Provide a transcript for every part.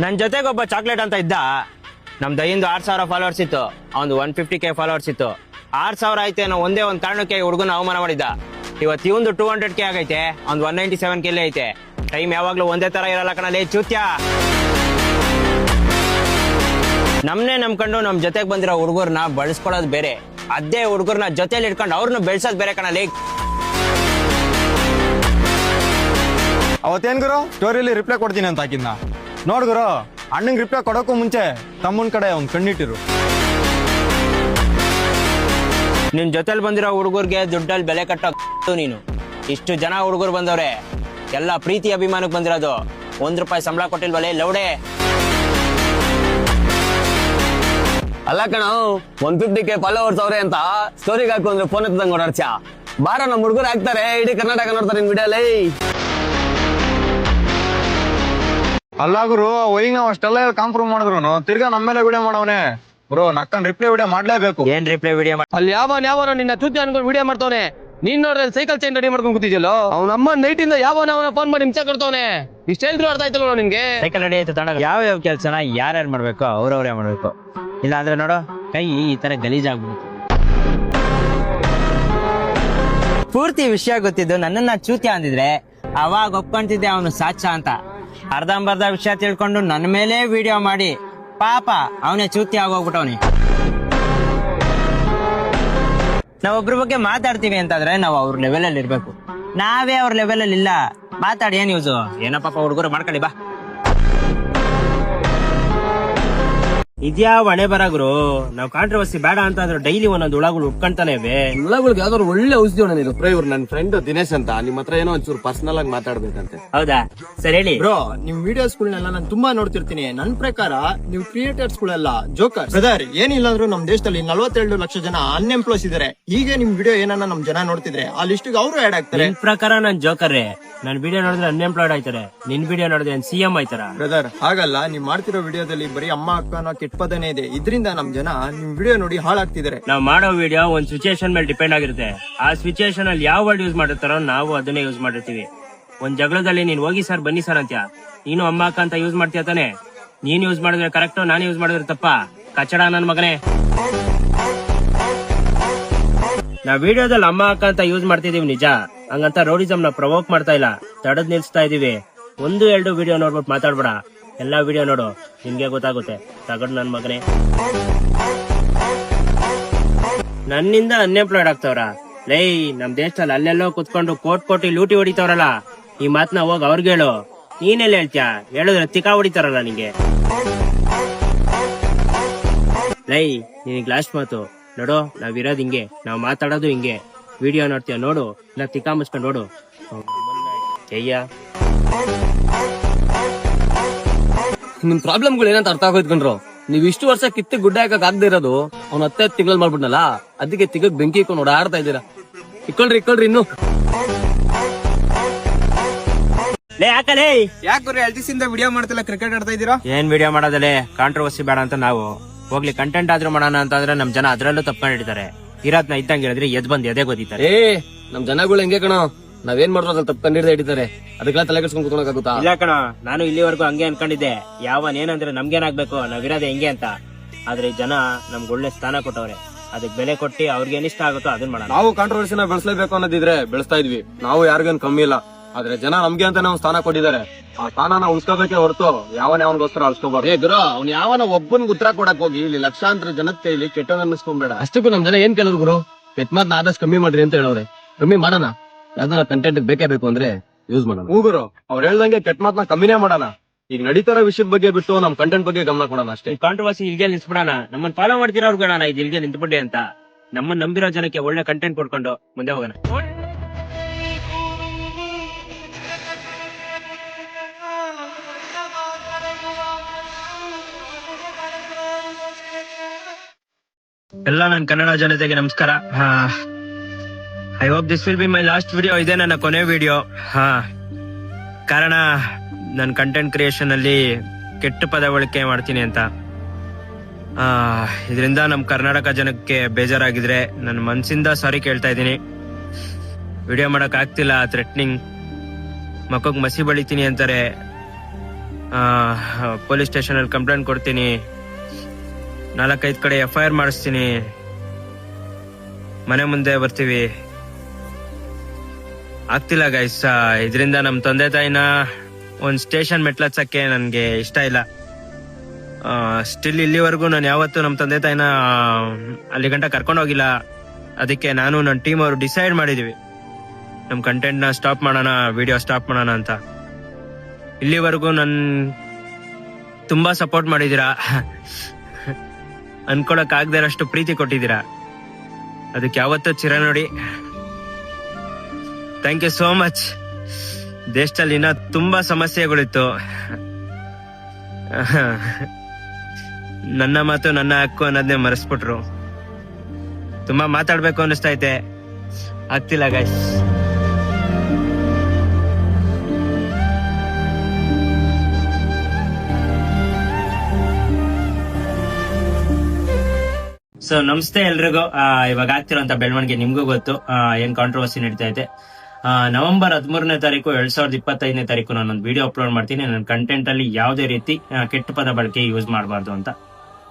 ನನ್ ಜೊತೆಗೆ ಒಬ್ಬ ಚಾಕ್ಲೇಟ್ ಅಂತ ಇದ್ದ. ನಮ್ ದಯಿಂದ 6,000 ಫಾಲೋವರ್ಸ್ ಇತ್ತು, ಅವ್ನು 150K ಫಾಲೋವರ್ಸ್ ಇತ್ತು. 6,000 ಆಯ್ತೆ ಅನ್ನೋ ಒಂದೇ ಒಂದ್ ಕಾರಣಕ್ಕೆ ಹುಡುಗನ ಅವಮಾನ ಮಾಡಿದ್ದ. ಇವತ್ತು ಇವಂದು 200K ಆಗೈತೆ, ಅವ್ನು 197K ಐತೆ. ಟೈಮ್ ಯಾವಾಗ್ಲೂ ಒಂದೇ ತರ ಇರಲ್ಲ ಕಣಲೇ ಚೂತ್ಯ. ನಮ್ನೇ ನಂಬ್ಕೊಂಡು ನಮ್ ಜೊತೆಗೆ ಬಂದಿರೋ ಹುಡುಗರ್ನ ಬಳಸ್ಕೊಳ್ಳೋದು ಬೇರೆ, ಅದೇ ಹುಡುಗರ್ನ ಜೊತೆಲಿ ಇಟ್ಕೊಂಡು ಅವ್ರನ್ನ ಬೆಳ್ಸೋದ್ ಬೇರೆ ಕಣಲೇ. ಅವತ್ತೇನ್ ಗುರು ಸ್ಟೋರಿಯಲ್ಲಿ ರಿಪ್ಲೈ ಕೊಡ್ತೀನಿ ಅಂತ ಹಾಕಿದ್ನ ನೋಡ್ ಗುರು, ಅಣ್ಣಂಗ್ ರಿಪ್ಲೈ ಕೊಡೋಕ್ಕೂ ಮುಂಚೆ ತಮ್ಮನ್ ಕಡೆ ಒಂದ್ ಕಣ್ಣಿಟ್ಟಿರು. ನಿನ್ ಜೊತೆಲಿ ಬಂದಿರೋ ಹುಡುಗರ್ಗೆ ದುಡ್ಡಲ್ಲಿ ಬೆಲೆ ಕಟ್ಟೋ ನೀನು. ಇಷ್ಟು ಜನ ಹುಡುಗರು ಬಂದವ್ರೆ, ಎಲ್ಲ ಪ್ರೀತಿ ಅಭಿಮಾನಕ್ಕೆ ಬಂದಿರೋದು. ₹1 ಸಂಬಳ ಕೊಟ್ಟಿಲ್ವಲೇ ಲೌಡೆ. ಅಲ್ಲ ಕಣ 150K ಫಾಲೋವರ್ಸ್ ಅವ್ರೆ ಅಂತ ಸ್ಟೋರಿಗೆ ಹಾಕು ಅಂದ್ರೆ ಫೋನ್ ಎತ್ತದಂಗ್ ಓಡಾಡ್ಸ್ಯಾ. ಬಾರ ನಮ್ಮ ಹುಡುಗರು ಹಾಕ್ತಾರೆ, ಇಡೀ ಕರ್ನಾಟಕ ನೋಡ್ತಾರೆ ನಿನ್ ವಿಡಿಯೋಲಿ. ಅಲ್ಲ ಗುರು, ಈಗ ನಾವ್ ಅಷ್ಟೆಲ್ಲ ಕಾಂಪ್ರೂವ್ ಮಾಡಿದ್ರು ತಿರ್ಗಾ ನಮ್ಮೇಲೆ ವಿಡಿಯೋ ಮಾಡವನೆ. ಬ್ರೋ ನಕ್ಕನ್ ರಿಪ್ಲೈ ವಿಡಿಯೋ ಮಾಡ್ಲೇಬೇಕು. ಏನ್ ರಿಪ್ಲೈ ವಿಡಿಯೋ ಅಲ್ಲಿ ಯಾವನ ನಿನ್ನ ತುತ್ತಿ ಅನ್ಕೊಂಡು ವಿಡಿಯೋ ಮಾಡ್ತಾವನೆ. ನೀನ್ ನೋಡ್ರೆ ಸೈಕಲ್ ಚೈನ್ ರೆಡಿ ಮಾಡ್ಕೊಂಡು ಕೂತಿದ್ಯಲ್ಲೋ, ಅವ್ನ ನೈಟ್ ಇಂದ ಯಾವನ ಫೋನ್ ಮಾಡಿ ಹಿಂಸೆ ಕೊಡ್ತಾವನೆ. ಇಷ್ಟ ಹೇಳಿದ್ರು ಅರ್ಥ ಆಯ್ತಲ್ಲ ನಿನ್ಗೆ. ಸೈಕಲ್ ರೆಡಿ ಆಯ್ತು ತಡ. ಯಾವ ಕೆಲ್ಸನ ಯಾರ್ಯಾರು ಮಾಡ್ಬೇಕು ಅವ್ರವ್ರೇ ಮಾಡ್ಬೇಕು, ಇಲ್ಲ ಅಂದ್ರೆ ನೋಡು ಕೈ ಈ ತರ ಗಲೀಜಾಗ್ಬಿಡುತ್ತೆ. ಪೂರ್ತಿ ವಿಷಯ ಗೊತ್ತಿದ್ದು ನನ್ನನ್ನ ಚೂತ್ಯ ಅಂದಿದ್ರೆ ಅವಾಗ ಒಪ್ಕೊಂತಿದ್ದೆ ಅವನು ಸಾಚ ಅಂತ. ಅರ್ಧಂಬರ್ಧ ವಿಷಯ ತಿಳ್ಕೊಂಡು ನನ್ನ ಮೇಲೆ ವಿಡಿಯೋ ಮಾಡಿ ಪಾಪ ಅವನೇ ಚೂತ್ಯ ಆಗೋಗ್ಬಿಟ್ಟವನಿ. ನಾವೊಬ್ರ ಬಗ್ಗೆ ಮಾತಾಡ್ತೀವಿ ಅಂತಂದ್ರೆ ನಾವು ಅವ್ರ ಲೆವೆಲ್ ಅಲ್ಲಿ ಇರ್ಬೇಕು. ನಾವೇ ಅವ್ರ ಲೆವೆಲ್ ಅಲ್ಲಿ ಇಲ್ಲ, ಮಾತಾಡಿ ಏನ್ ಯೂಸು? ಏನೋ ಪಾಪ ಹುಡುಗರು ಮಾಡ್ಕೊಳ್ಳಿ ಬಾ. ಇದ್ಯಾ ಹಣೆ ಬರಾಗ್ರು. ನಾವು ಕಾಂಟ್ರವರ್ಸಿ ಬೇಡ ಅಂತ ಅಂದ್ರೆ ಡೈಲಿ ಒಂದೊಂದು ಹುಳಗಳು ಉಟ್ಕೊಂತಾನೆ ಇವೆ. ಹುಳಗಳಿಗೆ ಯಾವ್ದಾದ್ರು ಒಳ್ಳೆ ಔಷಧಿ ಅಣ್ಣ ನೀನು. ಇವ್ರು ನನ್ನ ಫ್ರೆಂಡ್ ದಿನೇಶ್ ಅಂತ, ನಿಮ್ ಹತ್ರ ಏನೋ ಒಂಚೂರು ಪರ್ಸನಲ್ ಆಗಿ ಮಾತಾಡ್ಬೇಕಂತೆ. ಹೌದಾ, ಸರಿ ಹೇಳಿ. ಬ್ರೋ, ನಿಮ್ ವಿಡಿಯೋಸ್ಗಳನ್ನೆಲ್ಲ ನಾನು ತುಂಬಾ ನೋಡ್ತಿರ್ತೀನಿ. ನನ್ ಪ್ರಕಾರ ನೀವು ಕ್ರಿಯೇಟರ್ಸ್ ಗಳೆಲ್ಲ ಜೋಕರ್ ಬ್ರದರ್. ಏನಿಲ್ಲ ಅಂದ್ರೂ ನಮ್ ದೇಶದಲ್ಲಿ 42 ಲಕ್ಷ ಜನ ಅನ್ಎಂಪ್ಲಾಯ್ಸ್ ಇದಾರೆ. ಹೀಗೆ ನಿಮ್ ವಿಡಿಯೋ ಏನನ್ನ ನಮ್ ಜನ ನೋಡ್ತಿದ್ರೆ ಆ ಲಿಸ್ಟ್ಗೆ ಅವರು ಆಡ್ ಆಗ್ತಾರೆ. ನಿನ್ ಪ್ರಕಾರ ನಾನ್ ಜೋಕರ್ರೆ. ನನ್ ವಿಡಿಯೋ ನೋಡಿದ್ರೆ ಅನ್ಎಂಪ್ಲಾಯ್ಡ್ ಆಯ್ತಾರೆ, ನಿನ್ ವಿಡಿಯೋ ನೋಡಿದ್ರೆ CM ಆಯ್ತಾರ? ಬ್ರದರ್ ಹಾಗಲ್ಲ, ನೀವ್ ಮಾಡ್ತಿರೋ ವಿಡಿಯೋದಲ್ಲಿ ಬರೀ ಅಮ್ಮ ಅಕ್ಕನ ಕೆಟ್ಟ ಪದನೇ ಇದೆ. ಇದರಿಂದ ನಮ್ ಜನ ನಿಮ್ ವಿಡಿಯೋ ನೋಡಿ ಹಾಳಾಗ್ತಿದ್ದಾರೆ. ನಾವ್ ಮಾಡೋ ವಿಡಿಯೋ ಒಂದ್ ಸಿಚುಯೇಷನ್ ಮೇಲೆ ಡಿಪೆಂಡ್ ಆಗಿರುತ್ತೆ. ಆ ಸಿಚುಯೇಷನ್ ಅಲ್ಲಿ ಯಾವ ವರ್ಡ್ ಯೂಸ್ ಮಾಡಿರ್ತಾರೋ ನಾವು ಅದನ್ನೇ ಯೂಸ್ ಮಾಡಿರ್ತೀವಿ. ಒಂದ್ ಜಗಳದಲ್ಲಿ ನೀನ್ ಹೋಗಿ ಸರ್ ಬನ್ನಿ ಸರ್ ಅಂತ್ಯ, ನೀನು ಅಮ್ಮ ಅಕ್ಕ ಅಂತ ಯೂಸ್ ಮಾಡ್ತೀಯ ತಾನೆ? ನೀನ್ ಯೂಸ್ ಮಾಡಿದ್ರೆ ಕರೆಕ್ಟ್, ನಾನು ಯೂಸ್ ಮಾಡಿದ್ರೆ ತಪ್ಪ? ಕಚಡ ನನ್ ಮಗನೇ. ನಾವ್ ವಿಡಿಯೋದಲ್ಲಿ ಅಮ್ಮ ಅಕ್ಕ ಅಂತ ಯೂಸ್ ಮಾಡ್ತಿದೀವಿ ನಿಜ, ಹಂಗಂತ ರೌಡಿಸಮ್ ನ ಪ್ರವೋಕ್ ಮಾಡ್ತಾ ಇಲ್ಲ, ತಡದ್ ನಿಲ್ಸ್ತಾ ಇದೀವಿ. 1-2 ವಿಡಿಯೋ ನೋಡ್ಬಿಟ್ಟು ಮಾತಾಡ್ಬೇಡ, ಎಲ್ಲಾ ವಿಡಿಯೋ ನೋಡು, ನಿನ್ಗೆ ಗೊತ್ತಾಗುತ್ತೆ. ತಗಡ್ ನನ್ ಮಗನೇ. ನನ್ನಿಂದ ಅನ್ಎಂಪ್ಲಾಯ್ಡ್ ಆಗ್ತವ್ರ ಲೈ. ನಮ್ ದೇಶದಲ್ಲಿ ಅಲ್ಲೆಲ್ಲೋ ಕುತ್ಕೊಂಡು ಕೋಟಿ ಲೂಟಿ ಹೊಡಿತವ್ರಲ್ಲ, ಈ ಮಾತ್ನ ಹೋಗ್ ಅವ್ರಿಗೆ ಹೇಳು. ನೀನೆಲ್ಲ ಹೇಳ್ತೀಯ? ಹೇಳಿದ್ರೆ ತಿಕಾ ಹೊಡಿತಾರಲ್ಲ ನಿಂಗೆ. ಲೈ ನಿನಗ್ ಲಾಸ್ಟ್ ಮಾತು ನೋಡು, ನಾವಿರೋದ್ ಹಿಂಗೆ, ನಾವ್ ಮಾತಾಡೋದು ಹಿಂಗೆ. ವಿಡಿಯೋ ನೋಡ್ತೀಯ ನೋಡು, ಇಲ್ಲ ತಿಕಾ ಮುಚ್ಕೊಂಡ್ ನೋಡು. ಜಯ್ಯ, ನಿಮ್ ಪ್ರಾಬ್ಲಮ್ಗಳು ಏನಂತ ಅರ್ಥ ಆಗೋಯ್ತ್ಕೊಂಡ್ರು. ನೀವ್ ಇಷ್ಟು ವರ್ಷ ಕಿತ್ತು ಗುಡ್ಡ ಹಾಕಕ್ ಆಗದೆ ಇರೋದು ಅವ್ನ 10 ತಿಂಗಳು ಮಾಡ್ಬಿಟ್ನಲ್ಲ, ಅದಕ್ಕೆ ತಿಗಕ್ ಬೆಂಕಿ ಇಕ್ಕೊಂಡು ಓಡಾಡ್ತಾ ಇದ್ದೀರಾ. ಇಕ್ಕೊಳ್ರಿ ಇನ್ನು ಲೇ ಹಾಕಲೇ. ಯಾಕೆ ಗುರು 2 ದಿವಸದಿಂದ ವಿಡಿಯೋ ಮಾಡ್ತಿಲ್ಲ, ಕ್ರಿಕೆಟ್ ಆಡ್ತಾ ಇದೀರಾ? ಏನ್ ವಿಡಿಯೋ ಮಾಡೋದಲ್ಲೇ, ಕಾಂಟ್ರವರ್ಸಿ ಬೇಡ ಅಂತ ನಾವು ಹೋಗ್ಲಿ ಕಂಟೆಂಟ್ ಆದ್ರೂ ಮಾಡೋಣ ಅಂತಂದ್ರೆ ನಮ್ ಜನ ಅದ್ರಲ್ಲೂ ತಪ್ಕೊಂಡಿರ್ತಾರೆ. ಇರೋದ್ನ ಇದ್ದಂಗೆ ಹೇಳಿದ್ರೆ ಎದ್ ಬಂದ್ ಎದೆ ಗೊತ್ತಿದ್ದಾರೆ. ನಮ್ ಜನಗಳು ಹೆಂಗೆ ಕಣ, ನಾವೇನ್ ಮಾಡಿದ್ರು ಅದ್ರಲ್ಲಿ ತಪ್ಕೊಂಡಿರ್ದೆ ಹಿಡಿತಾರೆ. ಅದಕ್ಕೆಲ್ಲ ತಲೆ ಕೆಡ್ಸ್ಕೊಂಡ್ ಕೂತ್ಕೊಳಕಾಗುತ್ತಾ? ಇಲ್ಲ ಕಣ, ನಾನು ಇಲ್ಲಿವರೆಗೂ ಹಂಗೆ ಅನ್ಕೊಂಡಿದ್ದೆ. ಯಾವನ್ ಏನಂದ್ರೆ ನಮ್ಗೇನಾಗ್ಬೇಕು, ನಾವಿರೋದೇ ಹೆಂಗೆ ಅಂತ. ಆದ್ರೆ ಜನ ನಮ್ಗೆ ಒಳ್ಳೆ ಸ್ಥಾನ ಕೊಟ್ಟವ್ರೆ, ಅದಕ್ಕೆ ಬೆಲೆ ಕೊಟ್ಟು ಅವ್ರಿಗೆ ಏನಿಷ್ಟ ಆಗುತ್ತೋ ಅದನ್ನ ಮಾಡೋಣ. ನಾವು ಕಾಂಟ್ರವರ್ಸಿನ ಬೆಳೆಸಲೇಬೇಕು ಅನ್ನೋದಿದ್ರೆ ಬೆಳೆಸ್ತಾ ಇದ್ವಿ. ನಾವು ಯಾರಿಗೇನ್ ಕಮ್ಮಿ ಇಲ್ಲ, ಆದ್ರೆ ಜನ ನಮ್ಗೆ ಅಂತ ನಾವು ಸ್ಥಾನ ಕೊಟ್ಟಿದ್ದಾರೆ. ಆ ಸ್ಥಾನನ ಉಳಿಸ್ಕೋಬೇಕೆ ಹೊರತು ಯಾವನ್ಗೋಸ್ಕರ ಅಳ್ಸ್ಕೋಬಾರ್ದು. ಗುರು, ಅವ್ನು ಯಾವನ ಒಬ್ಬನ್ ಉತ್ತರ ಕೊಡಕ್ ಹೋಗಿ ಇಲ್ಲಿ ಲಕ್ಷಾಂತರ ಜನದ ಕೈಲಿ ಕೆಟ್ಟದ ಅನ್ನಿಸ್ಕೊಂಬೇಡ. ಅಷ್ಟಕ್ಕೂ ನಮ್ ಜನ ಏನ್ ಕೇಳಿದ್ರು ಗುರು, ಕೆಟ್ಟ ಮಾತ್ನ ಆದಷ್ಟು ಕಮ್ಮಿ ಮಾಡ್ರಿ ಅಂತ ಹೇಳೋರೆ. ಕಮ್ಮಿ ಮಾಡೋಣ, ಯಾವ್ದಾರ ಕಂಟೆಂಟ್ ಬೇಕೇ ಬೇಕು ಅಂದ್ರೆ ಯೂಸ್ ಮಾಡೋಣ. ಹೂಗುರು, ಅವ್ರು ಹೇಳ್ದಂಗೆ ಕೆಟ್ಟ ಮಾತನ್ನ ಕಮ್ಮಿನೇ ಮಾಡೋಣ. ಈಗ ನಡೀತಾರ ವಿಷಯದ ಬಗ್ಗೆ ಬಿಟ್ಟು ನಮ್ ಕಂಟೆಂಟ್ ಬಗ್ಗೆ ಗಮನ ಕೊಡೋಣ ಅಷ್ಟೇ. ಕಾಂಟ್ರವರ್ಸಿ ಇಲ್ಗೆ ನಿಲ್ಸ್ಬಿಡೋಣ. ನಮ್ಮನ್ನ ಫಾಲೋ ಮಾಡ್ತಿರೋರ್ಗೆ ಹೇಳೋಣ ಇದು ಇಲ್ಗೆ ನಿಂತ್ಬಿಡಿ ಅಂತ. ನಮ್ಮನ್ನ ನಂಬಿರೋ ಜನಕ್ಕೆ ಒಳ್ಳೆ ಕಂಟೆಂಟ್ ಕೊಡ್ಕೊಂಡು ಮುಂದೆ ಹೋಗೋಣ. ಎಲ್ಲ ನನ್ನ ಕನ್ನಡ ಜನತೆಗೆ ನಮಸ್ಕಾರ. I hope this will be my last video. ಇದೆ ನನ್ನ ಕೊನೆ ವಿಡಿಯೋ. ಕಾರಣ ನನ್ನ ಕಂಟೆಂಟ್ ಕ್ರಿಯೇಷನ್ ಅಲ್ಲಿ ಕೆಟ್ಟ ಪದ ಬಳಕೆ ಮಾಡ್ತೀನಿ ಅಂತ. ಇದರಿಂದ ನಮ್ ಕರ್ನಾಟಕ ಜನಕ್ಕೆ ಬೇಜಾರಾಗಿದ್ರೆ ನನ್ನ ಮನ್ಸಿಂದ ಸಾರಿ ಕೇಳ್ತಾ ಇದ್ದೀನಿ. ವಿಡಿಯೋ ಮಾಡಕ್ ಆಗ್ತಿಲ್ಲ, ಥ್ರೆಟ್ನಿಂಗ್, ಮಕ್ಕಗ್ ಮಸಿ ಬಳಿತೀನಿ ಅಂತಾರೆ. ಪೊಲೀಸ್ ಸ್ಟೇಷನಲ್ಲಿ ಕಂಪ್ಲೇಂಟ್ ಕೊಡ್ತೀನಿ, 4-5 ಕಡೆ FIR ಮಾಡಿಸ್ತೀನಿ, ಮನೆ ಮುಂದೆ ಬರ್ತೀವಿ. ಆಗ್ತಿಲ್ಲ ಗೈಸ್. ಇದರಿಂದ ನಮ್ಮ ತಂದೆ ತಾಯಿನ ಒಂದು ಸ್ಟೇಷನ್ ಮೆಟ್ಲಚ್ಚಕ್ಕೆ ನನಗೆ ಇಷ್ಟ ಇಲ್ಲ. ಸ್ಟಿಲ್ ಇಲ್ಲಿವರೆಗೂ ನಾನು ಯಾವತ್ತೂ ನಮ್ಮ ತಂದೆ ತಾಯಿನ ಅಲ್ಲಿ ಗಂಟ ಕರ್ಕೊಂಡೋಗಿಲ್ಲ. ಅದಕ್ಕೆ ನಾನು ನನ್ನ ಟೀಮ್ ಅವರು ಡಿಸೈಡ್ ಮಾಡಿದೀವಿ ನಮ್ಮ ಕಂಟೆಂಟ್ನ ಸ್ಟಾಪ್ ಮಾಡೋಣ, ವಿಡಿಯೋ ಸ್ಟಾಪ್ ಮಾಡೋಣ ಅಂತ. ಇಲ್ಲಿವರೆಗೂ ನನ್ ತುಂಬಾ ಸಪೋರ್ಟ್ ಮಾಡಿದೀರಾ, ಅನ್ಕೊಳಕ್ ಆಗದಿರೋಷ್ಟು ಪ್ರೀತಿ ಕೊಟ್ಟಿದ್ದೀರಾ. ಅದಕ್ಕೆ ಯಾವತ್ತೂ ಚಿರ ನೋಡಿ. Thank you so much. ದೇಶದಲ್ಲಿ ಇನ್ನ ತುಂಬಾ ಸಮಸ್ಯೆಗಳಿತ್ತು. ನನ್ನ ಮಾತು ನನ್ನ ಹಕ್ಕು ಅನ್ನೋದನ್ನೇ ಮರೆಸ್ಬಿಟ್ರು. ತುಂಬಾ ಮಾತಾಡ್ಬೇಕು ಅನ್ನಿಸ್ತೈತೆ, ಆಗ್ತಿಲ್ಲ ಗೈಸ್. ಸೊ ನಮಸ್ತೆ ಎಲ್ರಿಗೂ. ಇವಾಗ ಆಗ್ತಿರೋಂತ ಬೆಳವಣಿಗೆ ನಿಮ್ಗೂ ಗೊತ್ತು. ಏನ್ ಕಾಂಟ್ರವರ್ಸಿ ನಡೀತಾ ಇದೆ. ನವೆಂಬರ್ 13ನೇ ತಾರೀಕು 2025ನೇ ತಾರೀಕು ನಾನೊಂದು ವಿಡಿಯೋ ಅಪ್ಲೋಡ್ ಮಾಡ್ತೀನಿ. ನನ್ನ ಕಂಟೆಂಟ್ ಅಲ್ಲಿ ಯಾವುದೇ ರೀತಿ ಕೆಟ್ಟ ಪದ ಬಳಕೆ ಯೂಸ್ ಮಾಡಬಾರ್ದು ಅಂತ.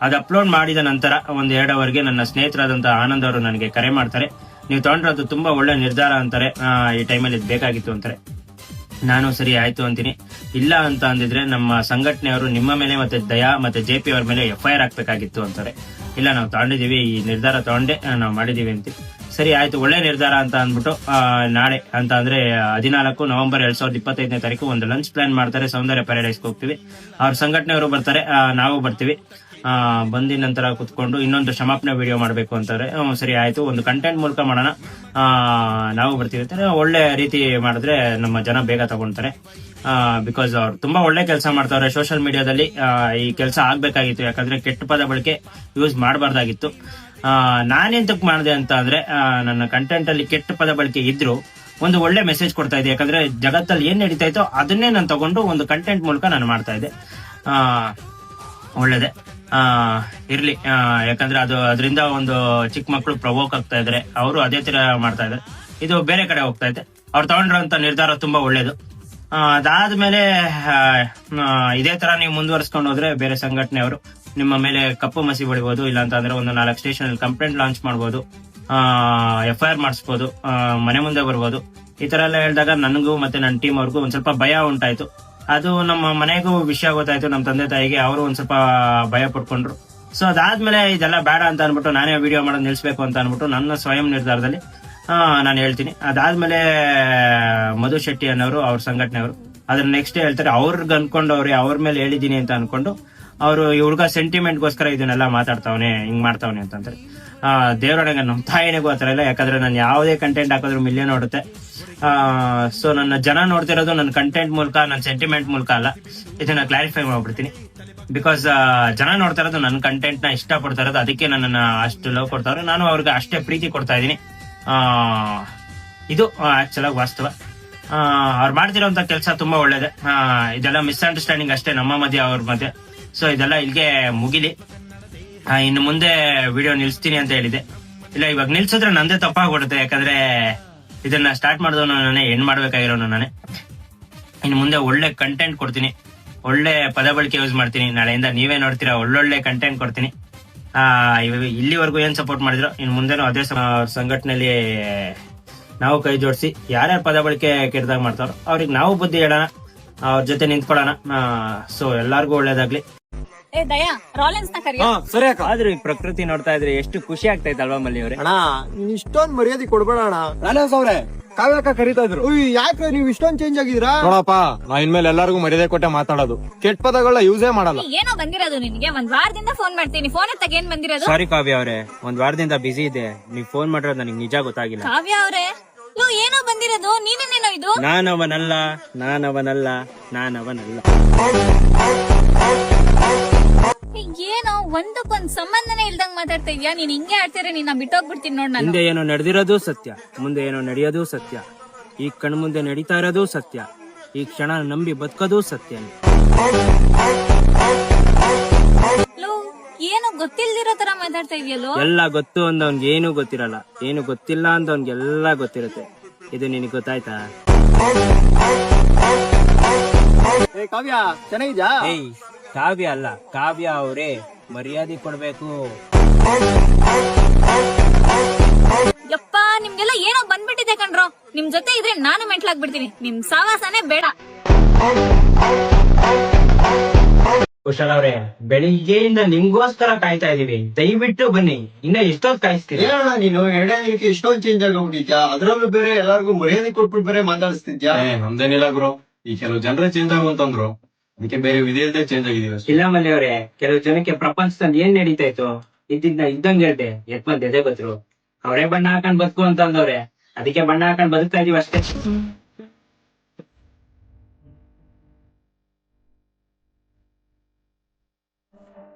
ಅದು ಅಪ್ಲೋಡ್ ಮಾಡಿದ ನಂತರ 1-2 ಅವರ್ಗೆ ನನ್ನ ಸ್ನೇಹಿತರಾದಂತ ಆನಂದ್ ಅವರು ನನಗೆ ಕರೆ ಮಾಡ್ತಾರೆ. ನೀವು ತಗೊಂಡ್ರದು ತುಂಬಾ ಒಳ್ಳೆ ನಿರ್ಧಾರ ಅಂತಾರೆ, ಈ ಟೈಮಲ್ಲಿ ಇದು ಬೇಕಾಗಿತ್ತು ಅಂತಾರೆ. ನಾನು ಸರಿ ಆಯ್ತು ಅಂತೀನಿ. ಇಲ್ಲ ಅಂತ ಅಂದಿದ್ರೆ ನಮ್ಮ ಸಂಘಟನೆಯವರು ನಿಮ್ಮ ಮೇಲೆ ಮತ್ತೆ ದಯಾ ಮತ್ತೆ JP ಅವ್ರ ಮೇಲೆ FIR ಹಾಕ್ಬೇಕಾಗಿತ್ತು ಅಂತಾರೆ. ಇಲ್ಲ, ನಾವು ತಗೊಂಡಿದೀವಿ, ಈ ನಿರ್ಧಾರ ತಗೊಂಡೆ ನಾವು ಮಾಡಿದೀವಿ ಅಂತ. ಸರಿ ಆಯ್ತು, ಒಳ್ಳೆ ನಿರ್ಧಾರ ಅಂತ ಅಂದ್ಬಿಟ್ಟು ನಾಳೆ ಅಂತ ಅಂದ್ರೆ 14 ನವೆಂಬರ್ 2025ನೇ ತಾರೀಕು ಒಂದು ಲಂಚ್ ಪ್ಲಾನ್ ಮಾಡ್ತಾರೆ. ಸೌಂದರ್ಯ ಪ್ಯಾರಡೈಸ್ಗೆ ಹೋಗ್ತೀವಿ. ಅವ್ರ ಸಂಘಟನೆಯವರು ಬರ್ತಾರೆ, ನಾವು ಬರ್ತೀವಿ. ಬಂದಿದ ನಂತರ ಕುತ್ಕೊಂಡು ಇನ್ನೊಂದು ಕ್ಷಮಾಪಣೆ ವಿಡಿಯೋ ಮಾಡ್ಬೇಕು ಅಂತಾರೆ. ಸರಿ ಆಯ್ತು, ಒಂದು ಕಂಟೆಂಟ್ ಮೂಲಕ ಮಾಡೋಣ, ನಾವು ಬರ್ತೀವಿ ಅಂತಾರೆ. ಒಳ್ಳೆ ರೀತಿ ಮಾಡಿದ್ರೆ ನಮ್ಮ ಜನ ಬೇಗ ತಗೊಂತಾರೆ. ಬಿಕಾಸ್ ಅವ್ರು ತುಂಬಾ ಒಳ್ಳೆ ಕೆಲಸ ಮಾಡ್ತಾವ್ರೆ ಸೋಷಿಯಲ್ ಮೀಡಿಯಾದಲ್ಲಿ. ಈ ಕೆಲಸ ಆಗ್ಬೇಕಾಗಿತ್ತು, ಯಾಕಂದ್ರೆ ಕೆಟ್ಟ ಪದ ಬಳಕೆ ಯೂಸ್ ಮಾಡಬಾರ್ದಾಗಿತ್ತು. ನಾನೆಂತಕ್ ಮಾಡಿದೆ ಅಂತ ಅಂದ್ರೆ, ನನ್ನ ಕಂಟೆಂಟ್ ಅಲ್ಲಿ ಕೆಟ್ಟ ಪದ ಬಳಕೆ ಇದ್ರು ಒಂದು ಒಳ್ಳೆ ಮೆಸೇಜ್ ಕೊಡ್ತಾ ಇದೆ. ಯಾಕಂದ್ರೆ ಜಗತ್ತಲ್ಲಿ ಏನ್ ನಡೀತಾ ಇತ್ತೋ ಅದನ್ನೇ ನಾನು ತಗೊಂಡು ಒಂದು ಕಂಟೆಂಟ್ ಮೂಲಕ ನಾನು ಮಾಡ್ತಾ ಇದ್ದೆ. ಒಳ್ಳೇದೆ ಇರ್ಲಿ. ಯಾಕಂದ್ರೆ ಅದರಿಂದ ಒಂದು ಚಿಕ್ಕ ಮಕ್ಕಳು ಪ್ರವೋಕ್ ಆಗ್ತಾ ಇದಾರೆ, ಅವರು ಅದೇ ತರ ಮಾಡ್ತಾ ಇದಾರೆ. ಇದು ಬೇರೆ ಕಡೆ ಹೋಗ್ತಾ ಇದೆ. ಅವ್ರು ತಗೊಂಡಿರೋಂತ ನಿರ್ಧಾರ ತುಂಬಾ ಒಳ್ಳೇದು. ಅದಾದ್ಮೇಲೆ ಇದೇ ತರ ನೀವು ಮುಂದುವರ್ಸ್ಕೊಂಡು ಹೋದ್ರೆ ಬೇರೆ ಸಂಘಟನೆಯವರು ನಿಮ್ಮ ಮೇಲೆ ಕಪ್ಪು ಮಸಿ ಬಳಿಬಹುದು. ಇಲ್ಲ ಅಂತ ಅಂದ್ರೆ ಒಂದು 4 ಸ್ಟೇಷನ್ ಅಲ್ಲಿ ಕಂಪ್ಲೇಂಟ್ ಲಾಂಚ್ ಮಾಡಬಹುದು, FIR ಮಾಡಿಸ್ಬೋದು, ಮನೆ ಮುಂದೆ ಬರ್ಬೋದು. ಈ ತರ ಎಲ್ಲ ಹೇಳಿದಾಗ ನನಗೂ ಮತ್ತೆ ನನ್ನ ಟೀಮ್ ಅವ್ರಿಗೂ ಒಂದ್ ಸ್ವಲ್ಪ ಭಯ ಉಂಟಾಯ್ತು. ಅದು ನಮ್ಮ ಮನೆಗೂ ವಿಷಯ ಗೊತ್ತಾಯ್ತು, ನಮ್ಮ ತಂದೆ ತಾಯಿಗೆ. ಅವರು ಒಂದ್ ಸ್ವಲ್ಪ ಭಯ ಪಡ್ಕೊಂಡ್ರು. ಸೊ ಅದಾದ್ಮೇಲೆ ಇದೆಲ್ಲ ಬೇಡ ಅಂತ ಅನ್ಬಿಟ್ಟು ನಾನೇ ವಿಡಿಯೋ ಮಾಡೋದು ನಿಲ್ಸ್ಬೇಕು ಅಂತ ಅನ್ಬಿಟ್ಟು ನನ್ನ ಸ್ವಯಂ ನಿರ್ಧಾರದಲ್ಲಿ ನಾನು ಹೇಳ್ತೀನಿ. ಅದಾದ್ಮೇಲೆ ಮಧು ಶೆಟ್ಟಿ ಅನ್ನೋರು, ಅವ್ರ ಸಂಘಟನೆಯವರು ಅದ್ರ ನೆಕ್ಸ್ಟ್ ಹೇಳ್ತಾರೆ. ಅವ್ರಿಗೆ ಅನ್ಕೊಂಡು ಅವ್ರ ಮೇಲೆ ಹೇಳಿದೀನಿ ಅಂತ ಅನ್ಕೊಂಡು ಅವರು ಈ ಹುಡುಗ ಸೆಂಟಿಮೆಂಟ್ಗೋಸ್ಕರ ಇದನ್ನೆಲ್ಲ ಮಾತಾಡ್ತಾವನೆ, ಹಿಂಗ್ ಮಾಡ್ತಾವನೆ ಅಂತಂತಾರೆ. ದೇವರೊಳಗೆ ನಮ್ಮ ತಾಯಿನಿಗೂ ಆತರ ಇಲ್ಲ. ಯಾಕಂದ್ರೆ ನಾನು ಯಾವುದೇ ಕಂಟೆಂಟ್ ಹಾಕಿದ್ರು ಮಿಲಿಯನ್ ನೋಡುತ್ತೆ. ಸೊ ನನ್ನ ಜನ ನೋಡ್ತಿರೋದು ನನ್ನ ಕಂಟೆಂಟ್ ಮೂಲಕ, ನನ್ನ ಸೆಂಟಿಮೆಂಟ್ ಮೂಲಕ ಅಲ್ಲ. ಇದನ್ನ ಕ್ಲಾರಿಫೈ ಮಾಡ್ಬಿಡ್ತೀನಿ. ಬಿಕಾಸ್ ಜನ ನೋಡ್ತಾ ಇರೋದು ನನ್ನ ಕಂಟೆಂಟ್ ನ ಇಷ್ಟ ಪಡ್ತಾ ಇರೋದು, ಅದಕ್ಕೆ ನನ್ನನ್ನ ಅಷ್ಟು ಲವ್ ಕೊಡ್ತಾವ್ರೆ. ನಾನು ಅವ್ರಿಗೆ ಅಷ್ಟೇ ಪ್ರೀತಿ ಕೊಡ್ತಾ ಇದೀನಿ. ಇದು ಆಕ್ಚುಲ್ ಆಗಿ ವಾಸ್ತವ. ಅವ್ರು ಮಾಡ್ತಿರೋಂತ ಕೆಲಸ ತುಂಬಾ ಒಳ್ಳೇದೆ. ಇದೆಲ್ಲ ಮಿಸ್ಅಂಡರ್ಸ್ಟ್ಯಾಂಡಿಂಗ್ ಅಷ್ಟೇ ನಮ್ಮ ಮಧ್ಯೆ, ಅವ್ರ ಮಧ್ಯೆ. ಸೊ ಇದೆಲ್ಲ ಇಲ್ಲಿಗೆ ಮುಗಿಲಿ. ಇನ್ನು ಮುಂದೆ ವಿಡಿಯೋ ನಿಲ್ಸ್ತೀನಿ ಅಂತ ಹೇಳಿದೆ. ಇಲ್ಲ, ಇವಾಗ ನಿಲ್ಸಿದ್ರೆ ನಂದೇ ತಪ್ಪಾಗ್ಬಿಡುತ್ತೆ. ಯಾಕಂದ್ರೆ ಇದನ್ನ ಸ್ಟಾರ್ಟ್ ಮಾಡಿದವನು ನಾನೇ, ಏನ್ ಮಾಡ್ಬೇಕಾಗಿರೋನು ನಾನೇ. ಇನ್ನು ಮುಂದೆ ಒಳ್ಳೆ ಕಂಟೆಂಟ್ ಕೊಡ್ತೀನಿ, ಒಳ್ಳೆ ಪದ ಬಳಕೆ ಯೂಸ್ ಮಾಡ್ತೀನಿ. ನಾಳೆಯಿಂದ ನೀವೇ ನೋಡ್ತೀರಾ, ಒಳ್ಳೊಳ್ಳೆ ಕಂಟೆಂಟ್ ಕೊಡ್ತೀನಿ. ಇಲ್ಲಿವರೆಗೂ ಏನ್ ಸಪೋರ್ಟ್ ಮಾಡಿದ್ರು ಇನ್ನು ಮುಂದೆನೂ ಅದೇ ಸಂಘಟನೆಯಲ್ಲಿ ನಾವು ಕೈ ಜೋಡಿಸಿ ಯಾರ್ಯಾರು ಪದ ಬಳಕೆ ಕೆಟ್ಟದಾಗ ಮಾಡ್ತಾರೋ ಅವ್ರಿಗೆ ನಾವು ಬುದ್ಧಿ ಹೇಳೋಣ, ಅವ್ರ ಜೊತೆ ನಿಂತ್ಕೊಳ್ಳೋಣ. ಸೊ ಎಲ್ಲಾರ್ಗು ಒಳ್ಳೇದಾಗ್ಲಿ. ಸರಿ ಅಕ್ಕ. ಆದ್ರೂ ಈ ಪ್ರಕೃತಿ ನೋಡ್ತಾ ಇದ್ರೆ ಎಷ್ಟು ಖುಷಿ ಆಗ್ತೈತಲ್ವಾ ಮಲ್ಲಿ ಅವ್ರೆ? ಅಣ್ಣ, ನೀನ್ ಇಷ್ಟೊಂದ್ ಮರ್ಯಾದೆ ಕೊಡ್ಬೇಡ ಅಣ್ಣ. ಅವ್ರೆ ಕಾವ್ಯಕ್ಕ ಕರೀತಾ ಇದ್ರು. ಯಾಕೆ ನೀವು ಇಷ್ಟೊಂದ್ ಚೇಂಜ್ ಆಗಿದ್ದೀರಾ? ನೋಡಪ್ಪ, ನಾ ಇನ್ಮೇಲೆ ಎಲ್ಲರಿಗೂ ಮರ್ಯಾದೆ ಕೊಟ್ಟೆ ಮಾತಾಡೋದು. ಕೆಟ್ಟ ಪದಗಳನ್ನ ಯೂಸೇ ಮಾಡಲ್ಲ. ಏನೋ ಬಂದಿರೋದು ನಿನ್ಗೆ? ಒಂದ್ ವಾರದಿಂದ ಫೋನ್ ಮಾಡ್ತೀನಿ, ಫೋನ್ ಎತ್ತಾಗ ಏನ್ ಬಂದಿರೋದು? ಸಾರಿ ಕಾವ್ಯ ಅವ್ರೆ, ಒಂದ್ ವಾರದಿಂದ ಬಿಸಿ ಇದೆ. ನೀವ್ ಫೋನ್ ಮಾಡಿರೋದು ನನಗೆ ನಿಜ ಗೊತ್ತಾಗಿಲ್ಲ. ಕಾವ್ಯ ಅವ್ರೆ, ಏನೋ ಬಂದಿರೋದು? ನೀನೇನೇನೋ ಇದು? ನಾನವನಲ್ಲ, ನಾನವನಲ್ಲ, ನಾನವನಲ್ಲ. ಏನೋ ಒಂದಕ್ಕೊಂದ್ ಸಂಬಂಧನೇ ಇಲ್ದಂಗ್ ಮಾತಾಡ್ತಾ ಇದ್ಯಾ. ನೀನ್ ಹಿಂಗೆ ಆಡ್ತೀರ, ನಿನ್ನ ಬಿಟ್ಟೋಗ್ಬಿಡ್ತೀನಿ ನೋಡ್ ನಾನು. ಹಿಂದೆ ಏನೋ ನಡೆದಿರೋದು ಸತ್ಯ, ಮುಂದೆ ಏನೋ ನಡೆಯೋದು ಸತ್ಯ. ಈ ಕಣ್ ಮುಂದೆ ನಡೀತಾ ಇರೋದು ಸತ್ಯ, ಈ ಕ್ಷಣ ನಂಬಿ ಬದುಕೋದು ಸತ್ಯ. ಏನೋ ಗೊತ್ತಿಲ್ದಿರೋ ತರ ಮಾತಾಡ್ತಾ ಇದೆಯಲ್ಲೋ. ಎಲ್ಲ ಗೊತ್ತು ಅಂದವನ್ಗೆ ಏನು ಗೊತ್ತಿರಲ್ಲ, ಏನು ಗೊತ್ತಿಲ್ಲ ಅಂದವನ್ಗೆಲ್ಲ ಗೊತ್ತಿರುತ್ತೆ. ಇದು ನಿನಗೆ ಗೊತ್ತಾಯ್ತಾ? ಕಾವ್ಯ ಚೆನ್ನಾಗಿದ್ಯಾ? ಏಯ್ ಕಾವ್ಯ ಅಲ್ಲ, ಕಾವ್ಯ ಅವರೇ ಮರ್ಯಾದೆ ಕೊಡ್ಬೇಕು. ಯಪ್ಪ ನಿಮ್ಗೆಲ್ಲ ಏನೋ ಬಂದ್ಬಿಟ್ಟಿದೆ ಕಣ್ರೋ. ನಿಮ್ ಜೊತೆ ಇದ್ರೆ ನಾನು ಮೆಂಟ್ಲಾಗ್ಬಿಡ್ತೀನಿ. ನಿಮ್ ಸಾವಾಸನೆ ಬೇಡ. ಕುಶಲ್ ಅವ್ರೆ, ಬೆಳಿಗ್ಗೆಯಿಂದ ನಿಮ್ಗೋಸ್ಕರ ಕಾಯ್ತಾ ಇದೀವಿ, ದಯವಿಟ್ಟು ಬನ್ನಿ. ಇನ್ನ ಎಷ್ಟೊತ್ತು ಕಾಯಿಸ್ತೀರಿ? ಏನಣ್ಣ ನೀನು ಎರಡನೇಕ್ಕೆ ಇಷ್ಟೊಂದು ಚೇಂಜ್ ಆಗೋಗ್ಬಿಟ್ಟಿದ್ಯಾ? ಅದ್ರಲ್ಲೂ ಬೇರೆ ಎಲ್ಲಾರ್ಗು ಮರ್ಯಾದೆ ಕೊಟ್ಬಿಟ್ಟು ಬೇರೆ ಮಾತಾಡಿಸ್ತಿದ್ಯಾ? ನಮ್ದೇನಿಲ್ಲ ಗುರು, ಈ ಕೆಲವು ಜನರೇ ಚೇಂಜ್ ಆಗುವಂತಂದ್ರು, ಅದಕ್ಕೆ ಬೇರೆ ವಿಧಿ ಇಲ್ಲದೆ ಚೇಂಜ್ ಆಗಿದೀವಿ ಅಷ್ಟೇ. ಇಲ್ಲ ಮಲ್ಲಿ ಅವ್ರೆ, ಕೆಲವು ಜನಕ್ಕೆ ಪ್ರಪಂಚದಲ್ಲಿ ಏನ್ ನಡೀತಾ ಇತ್ತು ಇದ್ದಂಗೆ ಹೇಳ್ದೆ ಎತ್ ಬಂದ್ ಎದೆ ಬತ್ರು. ಅವರೇ ಬಣ್ಣ ಹಾಕೊಂಡ್ ಬದುಕು ಅಂತ ಅಂದವ್ರೆ, ಅದಕ್ಕೆ ಬಣ್ಣ ಹಾಕೊಂಡ್ ಬದುಕ್ತಾ ಇದೀವಿ ಅಷ್ಟೇ.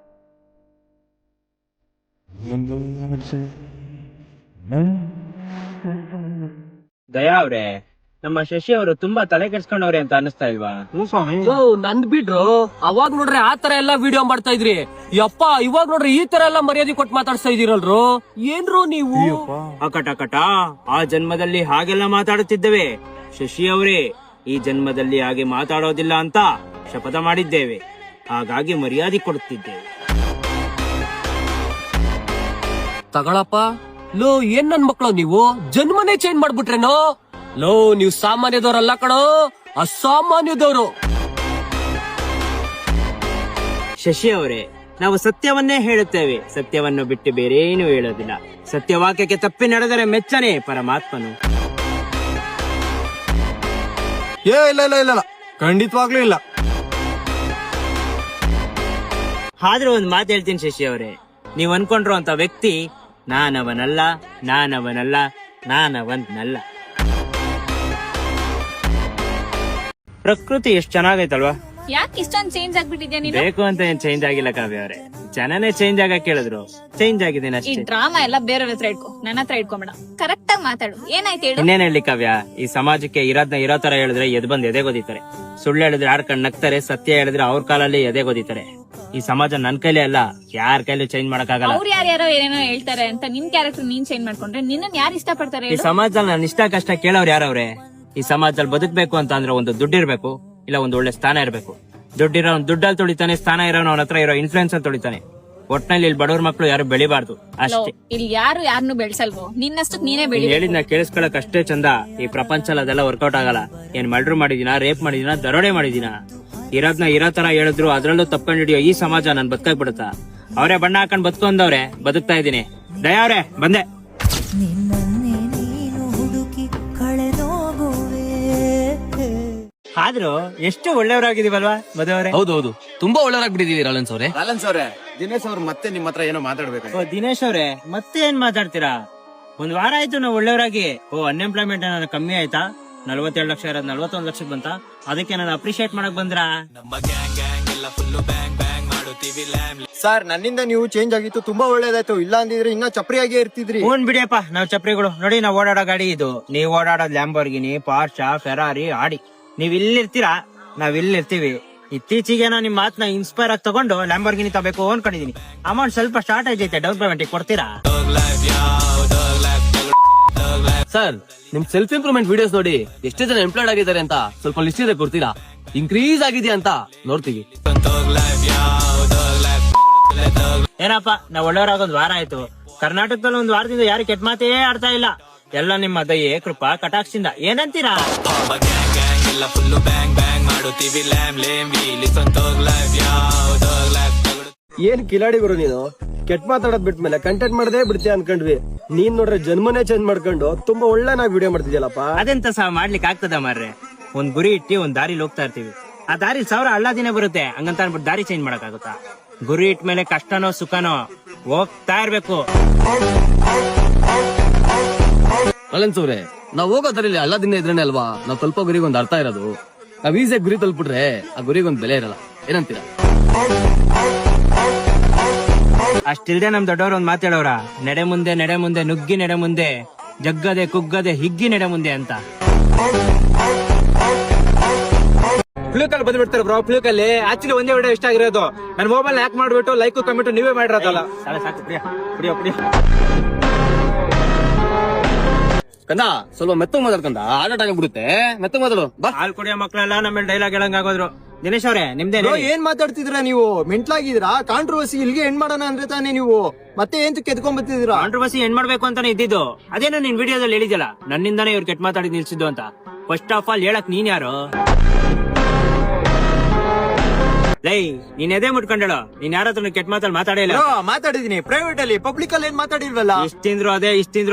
ದಯಾ ಅವ್ರೆ, ನಮ್ಮ ಶಶಿ ಅವರು ತುಂಬಾ ತಲೆ ಕೆಡ್ಸ್ಕೊಂಡವ್ರೆ ಅಂತ ಅನಿಸ್ತಾ ಇಲ್ವಾ? ನಂದ್ ಬಿಡ್ರು, ಅವಾಗ್ ನೋಡ್ರಿ ಆ ತರ ಎಲ್ಲಾ ವಿಡಿಯೋ ಮಾಡ್ತಾ ಇದ್ರಿ. ಯಪ್ಪ ಇವಾಗ ನೋಡ್ರಿ ಈ ತರ ಎಲ್ಲಾ ಮರ್ಯಾದೆ ಕೊಟ್ಟು ಮಾತಾಡ್ಸ್ತಾ ಇದೀರಲ್ರು. ಏನ್ರು ನೀವು? ಅಕಟ ಆ ಜನ್ಮದಲ್ಲಿ ಹಾಗೆಲ್ಲ ಮಾತಾಡುತ್ತಿದ್ದೇವೆ ಶಶಿ ಅವರೇ. ಈ ಜನ್ಮದಲ್ಲಿ ಹಾಗೆ ಮಾತಾಡೋದಿಲ್ಲ ಅಂತ ಶಪಥ ಮಾಡಿದ್ದೇವೆ, ಹಾಗಾಗಿ ಮರ್ಯಾದೆ ಕೊಡುತ್ತಿದ್ದೇವೆ. ತಗೊಳಪ್ಪ. ಲೋ ಏನ್ ನನ್ ಮಕ್ಳು ನೀವು ಜನ್ಮನೇ ಚೇಂಜ್ ಮಾಡ್ಬಿಟ್ರೇನೋ? ಲೋ ನೀವು ಸಾಮಾನ್ಯದವ್ರಲ್ಲ ಕಣೋ, ಅಸಾಮಾನ್ಯದವ್ರು. ಶಶಿ ಅವರೇ, ನಾವು ಸತ್ಯವನ್ನೇ ಹೇಳುತ್ತೇವೆ, ಸತ್ಯವನ್ನು ಬಿಟ್ಟು ಬೇರೇನು ಹೇಳೋದಿಲ್ಲ. ಸತ್ಯವಾಕ್ಯಕ್ಕೆ ತಪ್ಪಿ ನಡೆದರೆ ಮೆಚ್ಚನೆ ಪರಮಾತ್ಮನು. ಇಲ್ಲ ಖಂಡಿತವಾಗ್ಲೂ ಇಲ್ಲ. ಆದ್ರೂ ಒಂದ್ ಮಾತು ಹೇಳ್ತೀನಿ ಶಶಿ ಅವರೇ, ನೀವ್ ಅನ್ಕೊಂಡ್ರು ಅಂತ ವ್ಯಕ್ತಿ ನಾನವನಲ್ಲ. ಪ್ರಕೃತಿ ಎಷ್ಟ್ ಚೆನ್ನಾಗೈತಲ್ವಾ? ಯಾಕೆ ಇಷ್ಟೊಂದು ಚೇಂಜ್ ಆಗ್ಬಿಟ್ಟಿದ್ಯಾ ನೀನು? ಬೇಕು ಅಂತ ಏನ್ ಚೇಂಜ್ ಆಗಿಲ್ಲ ಕಾವ್ಯ ಅವರೇ, ಜನನೇ ಚೇಂಜ್ ಆಗಕ್ ಕೇಳಿದ್ರು, ಚೇಂಜ್ ಆಗಿದ್ದೀನಿ ಈ ಅಷ್ಟೇ. ಡ್ರಾಮಾ ಎಲ್ಲ ಬೇರೆ ಹತ್ರ ಇಟ್ಕೋ, ನನ್ನ ಹತ್ರ ಇಟ್ಕೊಂಬೇಡ. ಕರೆಕ್ಟ್ ಆಗಿ ಮಾತಾಡು. ಏನಾಯ್ತು ಹೇಳು? ಇನ್ನೇನ್ ಹೇಳಿ ಕಾವ್ಯ, ಈ ಸಮಾಜಕ್ಕೆ ಇರೋದ್ನ ಇರೋ ತರ ಹೇಳಿದ್ರೆ ಎದ್ ಬಂದ್ ಎದೆ ಗೊದಿತಾರೆ. ಸುಳ್ಳು ಹೇಳಿದ್ರೆ ಯಾರ್ ಕಣ್ ನಗ್ತಾರೆ, ಸತ್ಯ ಹೇಳಿದ್ರೆ ಅವ್ರ ಕಾಲಲ್ಲಿ ಎದೆ ಗೊದಿತಾರೆ. ಈ ಸಮಾಜ ನನ್ ಕೈಲೇ ಅಲ್ಲ, ಯಾರ ಕೈಲೂ ಚೇಂಜ್ ಮಾಡಕ್ಕಾಗಲ್ಲ. ಅವ್ರು ಯಾರ್ಯಾರೋ ಏನೇನೋ ಹೇಳ್ತಾರೆ ಅಂತ ನಿನ್ ಕ್ಯಾರೆಕ್ಟರ್ ನೀನ್ ಚೇಂಜ್ ಮಾಡ್ಕೊಂಡ್ರೆ ನಿನ್ನ ಯಾರು ಇಷ್ಟಪಡ್ತಾರೆ ಈ ಹೇಳು? ಸಮಾಜದಲ್ಲಿ ನಾನು ಇಷ್ಟ ಕಷ್ಟ ಕೇಳೋರು ಯಾರವ್ರೆ? ಈ ಸಮಾಜದಲ್ಲಿ ಬದುಕ್ಬೇಕು ಅಂತ ಅಂದ್ರೆ ಒಂದು ದುಡ್ಡಿರ್ಬೇಕು, ಇಲ್ಲ ಒಂದು ಒಳ್ಳೆ ಸ್ಥಾನ ಇರ್ಬೇಕು. ದುಡ್ಡಿರೋ ದುಡ್ಡಲ್ಲಿ ತುಳಿತಾನೆ, ಸ್ಥಾನ ಇರೋನು ಅವನ ಹತ್ರ ಇರೋ ಇನ್ಫ್ಲೂಯೆನ್ಸ್ ಅಲ್ಲಿ ತುಳಿತಾನೆ. ಒಟ್ನಲ್ಲಿ ಇಲ್ಲಿ ಬಡವ್ರ ಮಕ್ಳು ಯಾರು ಬೆಳಿಬಾರ್ದು ಅಷ್ಟೇ. ಇಲ್ಲಿ ಯಾರು ಯಾರನ್ನು ಬೆಳ್ಸಲ್ವೋ, ನಿನ್ನಷ್ಟು ನೀನೇ ಬೆಳಿ. ಹೇಳಿದ್ನ ಕೇಳಿಸ್ಕೊಳಕ್ ಅಷ್ಟೇ ಚಂದ. ಈ ಪ್ರಪಂಚದಲ್ಲಿ ಅದೆಲ್ಲ ವರ್ಕೌಟ್ ಆಗಲ್ಲ. ಏನ್ ಮರ್ಡರ್ ಮಾಡಿದೀನಾ, ರೇಪ್ ಮಾಡಿದೀನಾ, ದರೋಡೆ ಮಾಡಿದೀನಾ? ಇರೋದ್ನ ಇರೋ ತರ ಹೇಳಿದ್ರು ಅದ್ರಲ್ಲೂ ತಪ್ಕೊಂಡ್ ಹಿಡಿಯೋ ಈ ಸಮಾಜ ನನ್ ಬದುಕಾಕ್ ಬಿಡುತ್ತಾ? ಅವರೇ ಬಣ್ಣ ಹಾಕೊಂಡ್ ಬದುಕೊಂಡವ್ರೆ, ಬದುಕ್ತಾ ಇದೀನಿ. ದಯಾ ಅವ್ರೆ ಬಂದೆ. ಆದ್ರೂ ಎಷ್ಟು ಒಳ್ಳೆಯವರಾಗಿದೀವಲ್ವಾ ಮದುವೆ? ಹೌದೌದು, ತುಂಬಾ ಒಳ್ಳೆಯರಾಗ್ಬಿಟ್ಟಿದೀವಿ ಲಾಲೆನ್ಸ್ ಅವರೇ. ಲಾಲೆನ್ಸ್ ಅವ್ರೆ, ದಿನೇಶ್ ಅವ್ರು ಮತ್ತೆ ನಿಮ್ ಹತ್ರ ಏನೋ ಮಾತಾಡ್ಬೇಕು. ದಿನೇಶ್ ಅವ್ರೆ, ಮತ್ತೆ ಏನ್ ಮಾತಾಡ್ತೀರಾ? ಒಂದ್ ವಾರ ಆಯ್ತು ನಾವು ಒಳ್ಳೆಯವರಾಗಿ. ಅನ್ಎಂಪ್ಲಾಯ್ಮೆಂಟ್ ಏನಾದ್ರು ಕಮ್ಮಿ ಆಯ್ತಾ? 42 ಲಕ್ಷ ಇರೋದು 41 ಲಕ್ಷಕ್ಕೆ ಬಂತ? ಅದಕ್ಕೆ ನಾನು ಅಪ್ರಿಶಿಯೇಟ್ ಮಾಡಕ್ ಬಂದ್ರ? ಸರ್, ನನ್ನಿಂದ ನೀವು ಚೇಂಜ್ ಆಗಿತ್ತು ತುಂಬಾ ಒಳ್ಳೇದಾಯ್ತು. ಇಲ್ಲ ಅಂದಿದ್ರೆ ಇನ್ನ ಚಪ್ರಿಯಾಗಿ ಇರ್ತಿದ್ರಿ. ಹ್ಞೂ ಬಿಡಿಯಪ್ಪ, ನಾವ್ ಚಪ್ರಿಗಳು. ನೋಡಿ, ನಾವ್ ಓಡಾಡೋ ಗಾಡಿ ಇದು. ನೀವ್ ಓಡಾಡೋದ್ ಲ್ಯಾಂಬೋರ್ಗಿನಿ, ಪಾರ್ಷಾ, ಫೆರಾರಿ, ಆಡಿ. ನೀವ್ ಇಲ್ಲಿರ್ತೀರಾ, ನಾವ್ ಇಲ್ಲಿರ್ತೀವಿ. ಇತ್ತೀಚೆಗೆ ನಿಮ್ ಮಾತ್ನ ಇನ್ಸ್ಪೈರ್ ಆಗಿ ತಗೊಂಡು ಲ್ಯಾಂಬೋರ್ಗಿನಿ ತಗೋಬೇಕು ಅನ್ಕೊಂಡಿದೀನಿ. ಅಮೌಂಟ್ ಸ್ವಲ್ಪ ಶಾರ್ಟೇಜ್ ಐತೆ, ಡೌನ್ ಪೇಮೆಂಟ್ ಕೊಡ್ತೀರಾ? ಸರ್, ನಿಮ್ ಸೆಲ್ಫ್ ಇಂಪ್ರೂವ್ಮೆಂಟ್ ವಿಡಿಯೋಸ್ ನೋಡಿ ಎಷ್ಟೇ ಜನ ಎಂಪ್ಲಾಯ್ಡ್ ಆಗಿದ್ದಾರೆ ಅಂತ ಸ್ವಲ್ಪ ಲಿಸ್ಟ್ ಇದೆ ಕೊಡ್ತೀರಾ? ಇನ್ಕ್ರೀಸ್ ಆಗಿದೆಯಾ ಅಂತ ನೋಡ್ತೀವಿ. ಏನಪ್ಪ, ನಾವ್ ಒಳ್ಳೆಯವರಾಗೊಂದ್ ವಾರ ಆಯ್ತು. ಕರ್ನಾಟಕದಲ್ಲಿ ಒಂದ್ ವಾರದಿಂದ ಯಾರು ಕೆಟ್ಟ ಮಾತೇ ಆಡ್ತಾ ಇಲ್ಲ. ಎಲ್ಲ ನಿಮ್ಮ ದಯೆ, ಕೃಪಾ, ಕಟಾಕ್ಷಿಂದ. ಏನಂತೀರಾ? ಏನ್ ಕಿಲಾಡಿ ಗುರು ನೀನು, ಕೆಟ್ಟ ಮಾತಾಡೋದ್ ಬಿಟ್ಮೇಲೆ ಕಂಟೆಂಟ್ ಮಾಡದೇ ಬಿಡ್ತೀಯ ಅನ್ಕೊಂಡ್ವಿ. ನೀನ್ ನೋಡ್ರೆ ಜನ್ಮನೇ ಚೇಂಜ್ ಮಾಡ್ಕೊಂಡು ತುಂಬಾ ಒಳ್ಳೆ ನಾವ್ ವಿಡಿಯೋ ಮಾಡ್ತಿದ್ಯಲ್ಲಪ್ಪ. ಅದೆಂತ ಸಹ ಮಾಡ್ಲಿಕ್ಕೆ ಆಗ್ತದ ಮಾರ್ರೆ? ಒಂದ್ ಗುರಿ ಇಟ್ಟಿ ಒಂದ್ ದಾರಿಲಿ ಹೋಗ್ತಾ ಇರ್ತೀವಿ. ಆ ದಾರಿ 1000 ಹಳ್ಳ ದಿನ ಬರುತ್ತೆ, ಹಂಗಂತ ಅನ್ಬಿಟ್ಟು ದಾರಿ ಚೇಂಜ್ ಮಾಡಕ್ಕಾಗುತ್ತಾ? ಗುರಿ ಇಟ್ಮೇಲೆ ಕಷ್ಟನೋ ಸುಖನೋ ಹೋಗ್ತಾ ಇರ್ಬೇಕು. ಲಾಲೆನ್ಸ್ ಅವ್ರೆ, ನಾವ್ ಹೋಗೋದ್ರಲ್ಲಿ ಎಲ್ಲ ದಿನ ಇದ್ರೇನೆ ಅಲ್ವಾ ನಾವ್ ತಲುಪೋ ಗುರಿಗೆ ಒಂದ್ ಅರ್ಥ ಇರೋದು. ನಾವ್ ಈಸಿಯಾಗಿ ಗುರಿ ತಲುಪಿಟ್ರೆ ಆ ಗುರಿಗೆ ಒಂದ್ ಬೆಲೆ ಇರಲ್ಲ. ಏನಂತೀರಾ? ಅಷ್ಟಿಲ್ದೆ ನಮ್ ದೊಡ್ಡವ್ರ ಒಂದ್ ಮಾತಾಡೋರ, ನಡೆ ಮುಂದೆ ನುಗ್ಗಿ ನಡೆ ಮುಂದೆ, ಜಗ್ಗದೆ ಕುಗ್ಗದೆ ಹಿಗ್ಗಿ ನಡೆ ಮುಂದೆ ಅಂತ. ಫ್ಲೂಕಲ್ಲಿ ಬಂದ್ಬಿಡ್ತಾರೆ ಬ್ರೋ. ಫ್ಲೂಕಲ್ಲಿ ಆಕ್ಚುಲಿ ಒಂದೇ ವಿಡಿಯೋ ಇಷ್ಟ ಆಗಿರೋದು. ನನ್ನ ಮೊಬೈಲ್ ಹ್ಯಾಕ್ ಮಾಡ್ಬಿಟ್ಟು ಲೈಕ್ ಕಮೆಂಟ್ ನೀವೇ ಮಾಡಿರೋದಲ್ಲ. ಸಾಕು, ಪ್ರಿಯ. ಕಂದ ಸ್ವಲ್ಪ ಮೆತ್ತಗ್ ಮಾತಾಡ್ಕಂದ ಹಾರ್ಟ್ ಅಟ್ಯಾಕ್ ಆಗ್ಬಿಡುತ್ತೆ ಮೆತ್ತಗ್ ಮಾತಾಡು ಬಾ. ಹಾಲ್ ಕುಡಿಯೋ ಮಕ್ಳೆಲ್ಲ ನಮ್ಮ ಡೈಲಾಗ್ ಹೇಳಂಗ್ ಆಗೋದ್ರು. ದಿನೇಶ್ ಅವ್ರೆ ನಿಮ್ದೇ Bro, ಏನ್ ಮಾತಾಡ್ತಿದ್ರ ನೀವು? ಮೆಂಟ್ಲಾಗಿದ್ರಾ? ಕಾಂಟ್ರವರ್ಸಿ ಇಲ್ಲಿಗೆ ಎಂಡ್ ಮಾಡೋಣ ಅಂದ್ರೆ ತಾನೇ ನೀವು ಮತ್ತೆ ಏನ್ ಎದ್ಕೊಂಡ್ ಬರ್ತಿದ್ದೀರಾ? ಕಾಂಟ್ರವರ್ಸಿ ಏನ್ ಮಾಡ್ಬೇಕು ಅಂತಾನೆ ಇದ್ದಿದ್ದು. ಅದೇನೋ ನಿನ್ ವಿಡಿಯೋದಲ್ಲಿ ಹೇಳಿದ್ಯಲ್ಲ, ನನ್ನಿಂದಾನೇ ಇವ್ರು ಕೆಟ್ಟ ಮಾತಾಡಿ ನಿಲ್ಸಿದ್ದು ಅಂತ. ಫಸ್ಟ್ ಆಫ್ ಆಲ್ ಹೇಳಕ್ ನೀನ್ ಯಾರು? ಲೈ ನೀನ್ ಎದೆ ಮುಟ್ಕೊಂಡಳು. ನೀನ್ ಯಾರ ಹತ್ರ ಕೆಟ್ಟ ಮಾತಾಡಿ ಮಾತಾಡೇ ಇಲ್ಲ. Bro, ಮಾತಾಡಿದೀನಿ ಪ್ರೈವೇಟ್ ಅಲ್ಲಿ, ಪಬ್ಲಿಕ್ ಅಲ್ಲಿ ಏನ್ ಮಾತಾಡಿಲ್ವಲ್ಲ? ಇಷ್ಟ್ ತಿಂದ್ರು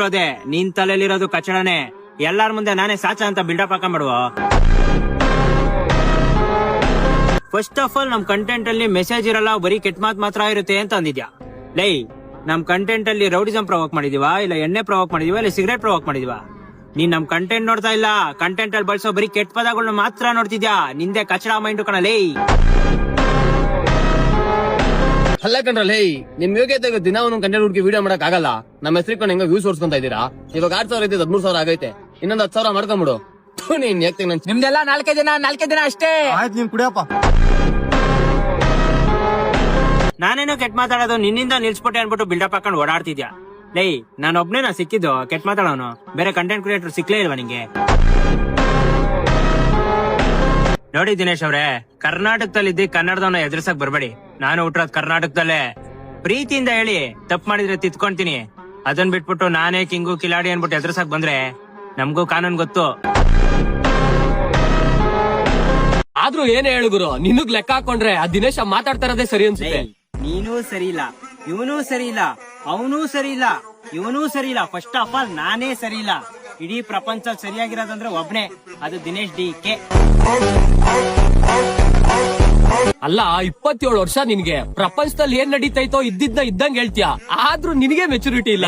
ಅದೇ ನಿನ್ ತಲೆಯಲ್ಲಿರೋದು ಕಚಡನೆ. ಎಲ್ಲಾರ ಮುಂದೆ ನಾನೇ ಸಾಚ ಅಂತ ಬಿಲ್ಡಪ್ ಹಾಕೊಂಡ್ಬಿಡುವ. ಫಸ್ಟ್ ಆಫ್ ಆಲ್ ನಮ್ ಕಂಟೆಂಟ್ ಅಲ್ಲಿ ಮೆಸೇಜ್ ಇರಲ್ಲ, ಬರೀ ಕೆಟ್ಟ ಮಾತ್ ಮಾತ್ರ ಇರುತ್ತೆ ಅಂತ ಅಂದಿದ್ಯಾ. ಲೈ ನಮ್ ಕಂಟೆಂಟ್ ಅಲ್ಲಿ ರೌಡಿಸಂ ಪ್ರವೋಕ್ ಮಾಡಿದೀವಾ, ಇಲ್ಲ ಎಣ್ಣೆ ಪ್ರವೋಕ್ ಮಾಡಿದೀವಾ, ಇಲ್ಲ ಸಿಗರೇಟ್ ಪ್ರವೋಕ್ ಮಾಡಿದೀವಾ? ನೀನ್ ನಮ್ ಕಂಟೆಂಟ್ ನೋಡ್ತಾ ಇಲ್ಲ, ಕಂಟೆಂಟ್ ಅಲ್ಲಿ ಬಳಸೋ ಬರೀ ಕೆಟ್ಟ ಪದಗಳನ್ನ ಮಾತ್ರ ನೋಡ್ತಿದ್ಯಾ. ನಿಂದೆ ಕಚಡ ಮೈಂಡ್ ಕಣ ಲೈ. ಅಲ್ಲ ಕಣ್ರಲ್ಲ ನಿಮ್ ಯೋಗ್ಯತೆ ದಿನ ಒಂದೊಂದು ಕಂಟೆಂಟ್ ಹುಡುಕಿ ವಿಡಿಯೋ ಮಾಡಕ್ ಆಗಲ್ಲ. ನಮ್ಮ ಹೆಸರು ಕೊಂಡು ಹೆಂಗ ವ್ಯೂಸ್ ಓಡಿಸ್ಕೊಂತ ಇದೀರಾ. ಇವಾಗ 8,000 ಐತೆ, 13,000 ಆಗೈತೆ. ಇನ್ನೊಂದು 10,000 ಮಾಡ್ಕೊಂಬಿಡು. ನೀನ್ ಯಾಕೆ ನಿಮ್ದೆಲ್ಲ 4 ದಿನ ಅಷ್ಟೇ. ಆಯ್ತು ನೀನ್ ಕುಡಿಯಪ್ಪ. ನಾನೇನೋ ಕೆಟ್ಟ ಮಾತಾಡೋದು ನಿನ್ನಿಂದ ನಿಲ್ಸ್ಬಿಟ್ಟೆ ಅನ್ಬಿಟ್ಟು ಬಿಲ್ಡಪ್ ಹಾಕೊಂಡು ಓಡಾಡ್ತಿದ್ಯಾ. ಲೈ ನಾನು ಒಬ್ನೇ ಸಿಕ್ಕಿದ್ದು ಕೆಟ್ಟ ಮಾತಾಡೋನು, ಬೇರೆ ಕಂಟೆಂಟ್ ಕ್ರಿಯೇಟರ್ ಸಿಕ್ಲೇ ಇಲ್ವಾ ನಿಂಗೆ? ನೋಡಿ ದಿನೇಶ್ ಅವ್ರೆ, ಕರ್ನಾಟಕದಲ್ಲಿದ್ದಿ ಕನ್ನಡದವನ್ನ ಎದುರ್ಸಕ್ ಬರ್ಬೇಡಿ. ನಾನು ಹುಟ್ಟಿರೋದ್ ಕರ್ನಾಟಕದಲ್ಲೇ. ಪ್ರೀತಿಯಿಂದ ಹೇಳಿ, ತಪ್ಪು ಮಾಡಿದ್ರೆ ತಿತ್ಕೊಂತೀನಿ. ಅದನ್ ಬಿಟ್ಬಿಟ್ಟು ನಾನೇ ಕಿಂಗು ಕಿಲಾಡಿ ಅನ್ಬಿಟ್ಟು ಎದುರ್ಸಕ್ ಬಂದ್ರೆ ನಮ್ಗೂ ಕಾನೂನು ಗೊತ್ತು. ಆದ್ರೂ ಏನೇ ಹೇಳು ಗುರು, ನಿನಗ್ ಲೆಕ್ಕ ಹಾಕೊಂಡ್ರೆ ಆ ದಿನೇಶ ಮಾತಾಡ್ತಾ ಇರೋದೇ ಸರಿ ಅನ್ಸುತ್ತೆ. ನೀನೂ ಸರಿ ಇಲ್ಲ, ಇವನೂ ಸರಿ ಇಲ್ಲ, ಅವನೂ ಸರಿ ಇಲ್ಲ, ಇವನೂ ಸರಿ ಇಲ್ಲ. ಫಸ್ಟ್ ಆಫ್ ಆಲ್ ನಾನೇ ಸರಿ ಇಲ್ಲ. ಇಡೀ ಪ್ರಪಂಚ ಸರಿಯಾಗಿರೋದಂದ್ರೆ ಒಬ್ನೇ, ಅದು ದಿನೇಶ್ DK. ಅಲ್ಲ 27 ವರ್ಷ ನಿನ್ಗೆ ಪ್ರಪಂಚದಲ್ಲಿ ಏನ್ ನಡೀತೈತೋ ಇದ್ದಂಗ್ ಹೇಳ್ತೀಯ. ಆದ್ರೂ ನಿನಗೆ ಮೆಚುರಿಟಿ ಇಲ್ಲ.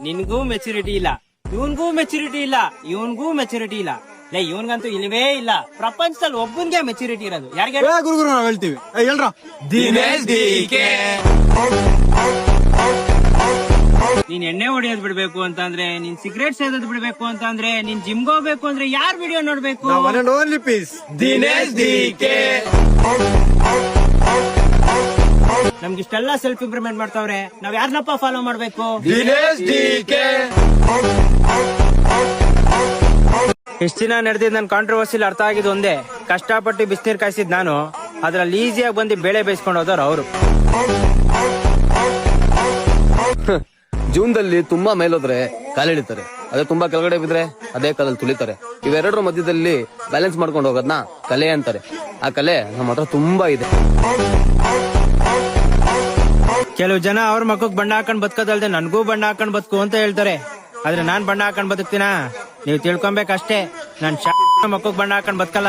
ನಿನ್ಗೂ ಮೆಚುರಿಟಿ ಇಲ್ಲ, ಇವನ್ಗೂ ಮೆಚುರಿಟಿ ಇಲ್ಲ, ಇವನ್ಗೂ ಮೆಚುರಿಟಿ ಇಲ್ಲ. ಲೈ ಇವನ್ಗಂತೂ ಇಲ್ವೇ ಇಲ್ಲ. ಪ್ರಪಂಚದಲ್ಲಿ ಒಬ್ಬನ್ಗೆ ಮೆಚುರಿಟಿ ಇರೋದು ಯಾರಿಗೆ? ಗುರುಗುರು ನಾವ್ ಹೇಳ್ತೀವಿ. ಹೇಳ್ರ ದಿನೇಶ್ DK. ನೀನ್ ಎಣ್ಣೆ ಹೊಡೆಯೋದ್ ಬಿಡ್ಬೇಕು ಅಂತ ಅಂದ್ರೆ, ನೀನ್ ಸಿಗರೇಟ್ ಸೇದೋದ್ ಬಿಡ್ಬೇಕು ಅಂತ ಅಂದ್ರೆ, ನೀನ್ ಜಿಮ್ಗೆ ಹೋಗ್ಬೇಕು ಅಂದ್ರೆ ಯಾರ್ ವಿಡಿಯೋ ನೋಡ್ಬೇಕು? One and only piece Dinesh DK. ನಮ್ಗಿಷ್ಟೆಲ್ಲ ಸೆಲ್ಫ್ ಇಂಪ್ರೂವ್ಮೆಂಟ್ ಮಾಡ್ತಾವ್ರೆ, ನಾವ್ ಯಾರನ್ನಪ್ಪ ಫಾಲೋ ಮಾಡ್ಬೇಕು? ದಿನೇಶ್ DK. ಇಷ್ಟ ದಿನ ನಡೆದಿದ್ ನನ್ ಕಾಂಟ್ರವರ್ಸಿಲ್ ಅರ್ಥ ಆಗಿದ್ ಒಂದೇ, ಕಷ್ಟಪಟ್ಟು ಬಿಸಿನೀರ್ ಕಾಯಿಸಿದ್ ನಾನು, ಅದ್ರಲ್ಲಿ ಈಸಿಯಾಗಿ ಬಂದು ಬೇಳೆ ಬೇಯಿಸ್ಕೊಂಡು ಹೋದವ್ರು ಅವರು. ಜೀವನದಲ್ಲಿ ತುಂಬಾ ಮೇಲೋದ್ರೆ ಕಾಲಿಡಿತಾರೆ, ಅದೇ ತುಂಬಾ ಕೆಳಗಡೆ ಬಿದ್ರೆ ಅದೇ ಕಾಲಲ್ಲಿ ತುಳಿತಾರೆ. ಇವೆರಡರ ಮಧ್ಯದಲ್ಲಿ ಬ್ಯಾಲೆನ್ಸ್ ಮಾಡ್ಕೊಂಡು ಹೋಗೋದ್ನ ಕಲೆ ಅಂತಾರೆ. ಆ ಕಲೆ ನಮ್ಮ ಹತ್ರ ತುಂಬಾ ಇದೆ. ಕೆಲವು ಜನ ಅವ್ರ ಮಕ್ಕಕ್ ಬಣ್ಣ ಹಾಕೊಂಡ್ ಬದುಕೋದಲ್ದೆ ನನ್ಗೂ ಬಣ್ಣ ಹಾಕೊಂಡ್ ಬದುಕು ಅಂತ ಹೇಳ್ತಾರೆ. ಆದ್ರೆ ನಾನ್ ಬಣ್ಣ ಹಾಕೊಂಡ್ ಬದುಕ್ತೀನ? ನೀವ್ ತಿಳ್ಕೊಬೇಕಷ್ಟೇ, ನಾನ್ ಮಕ್ಕಕ್ ಬಣ್ಣ ಹಾಕೊಂಡ್ ಬದುಕಲ್ಲ.